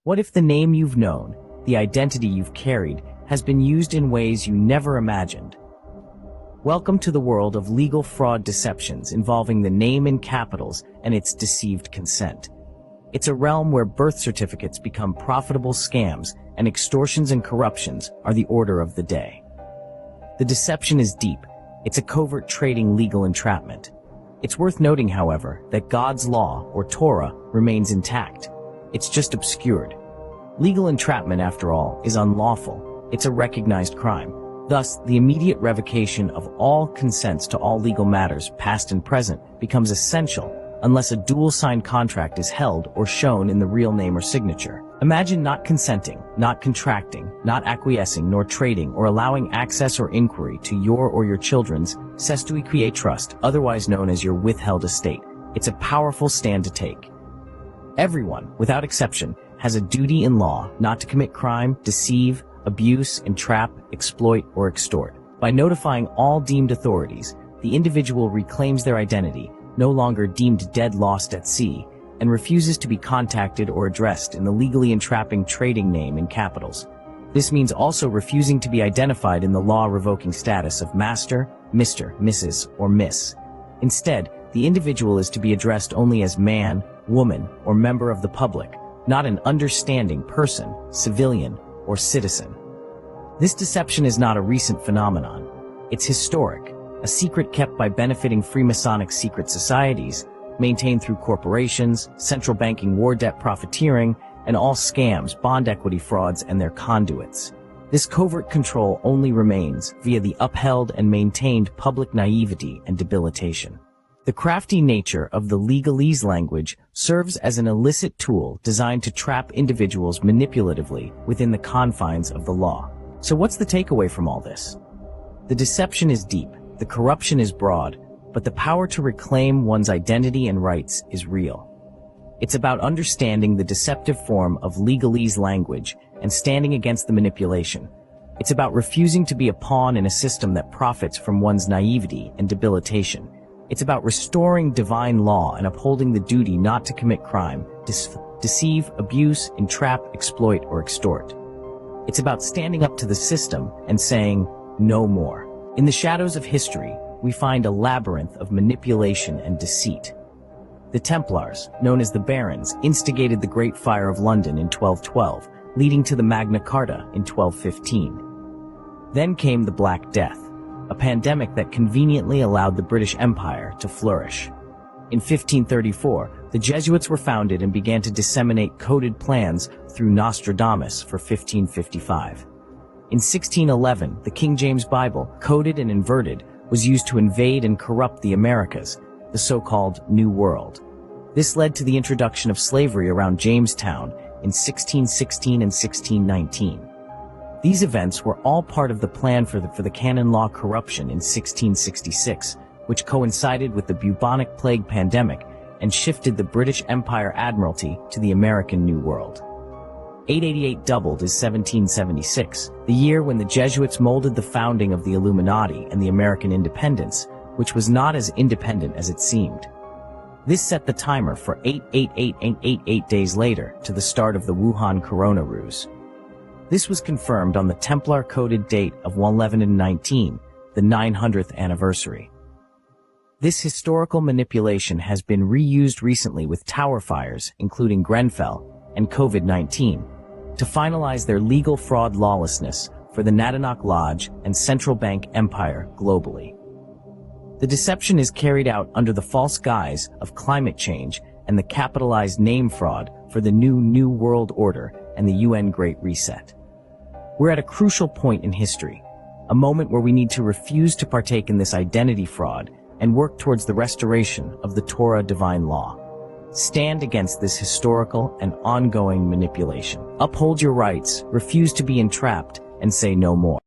What if the name you've known, the identity you've carried, has been used in ways you never imagined? Welcome to the world of legal fraud deceptions involving the name in capitals and its deceived consent. It's a realm where birth certificates become profitable scams and extortions and corruptions are the order of the day. The deception is deep. It's a covert trading legal entrapment. It's worth noting, however, that God's law, or Torah, remains intact. It's just obscured. Legal entrapment, after all, is unlawful. It's a recognized crime. Thus, the immediate revocation of all consents to all legal matters, past and present, becomes essential unless a dual-signed contract is held or shown in the real name or signature. Imagine not consenting, not contracting, not acquiescing, nor trading or allowing access or inquiry to your or your children's cestui quae trust, otherwise known as your withheld estate. It's a powerful stand to take. Everyone, without exception, has a duty in law not to commit crime, deceive, abuse, entrap, exploit, or extort. By notifying all deemed authorities, the individual reclaims their identity, no longer deemed dead lost at sea, and refuses to be contacted or addressed in the legally entrapping trading name in capitals. This means also refusing to be identified in the law-revoking status of Master, Mr., Mrs., or Miss. Instead, the individual is to be addressed only as man, woman, or member of the public, not an understanding person, civilian, or citizen. This deception is not a recent phenomenon. It's historic, a secret kept by benefiting Freemasonic secret societies, maintained through corporations, central banking war debt profiteering, and all scams, bond equity frauds, and their conduits. This covert control only remains via the upheld and maintained public naivety and debilitation. The crafty nature of the legalese language serves as an illicit tool designed to trap individuals manipulatively within the confines of the law. So what's the takeaway from all this? The deception is deep, the corruption is broad, but the power to reclaim one's identity and rights is real. It's about understanding the deceptive form of legalese language and standing against the manipulation. It's about refusing to be a pawn in a system that profits from one's naivety and debilitation. It's about restoring divine law and upholding the duty not to commit crime, deceive, abuse, entrap, exploit, or extort. It's about standing up to the system and saying, no more. In the shadows of history, we find a labyrinth of manipulation and deceit. The Templars, known as the Barons, instigated the Great Fire of London in 1212, leading to the Magna Carta in 1215. Then came the Black Death, a pandemic that conveniently allowed the British Empire to flourish. In 1534, the Jesuits were founded and began to disseminate coded plans through Nostradamus for 1555. In 1611, the King James Bible, coded and inverted, was used to invade and corrupt the Americas, the so-called New World. This led to the introduction of slavery around Jamestown in 1616 and 1619. These events were all part of the plan for the canon law corruption in 1666, which coincided with the bubonic plague pandemic and shifted the British Empire Admiralty to the American New World. 888 doubled is 1776, the year when the Jesuits molded the founding of the Illuminati and the American independence, which was not as independent as it seemed. This set the timer for 888 and 88 days later to the start of the Wuhan Corona ruse. This was confirmed on the Templar-coded date of 1119, the 900th anniversary. This historical manipulation has been reused recently with tower fires, including Grenfell, and COVID-19, to finalize their legal fraud lawlessness for the Nadanoc Lodge and central bank empire globally. The deception is carried out under the false guise of climate change and the capitalized name fraud for the New World Order and the UN Great Reset. We're at a crucial point in history, a moment where we need to refuse to partake in this identity fraud and work towards the restoration of the Torah divine law. Stand against this historical and ongoing manipulation. Uphold your rights, refuse to be entrapped, and say no more.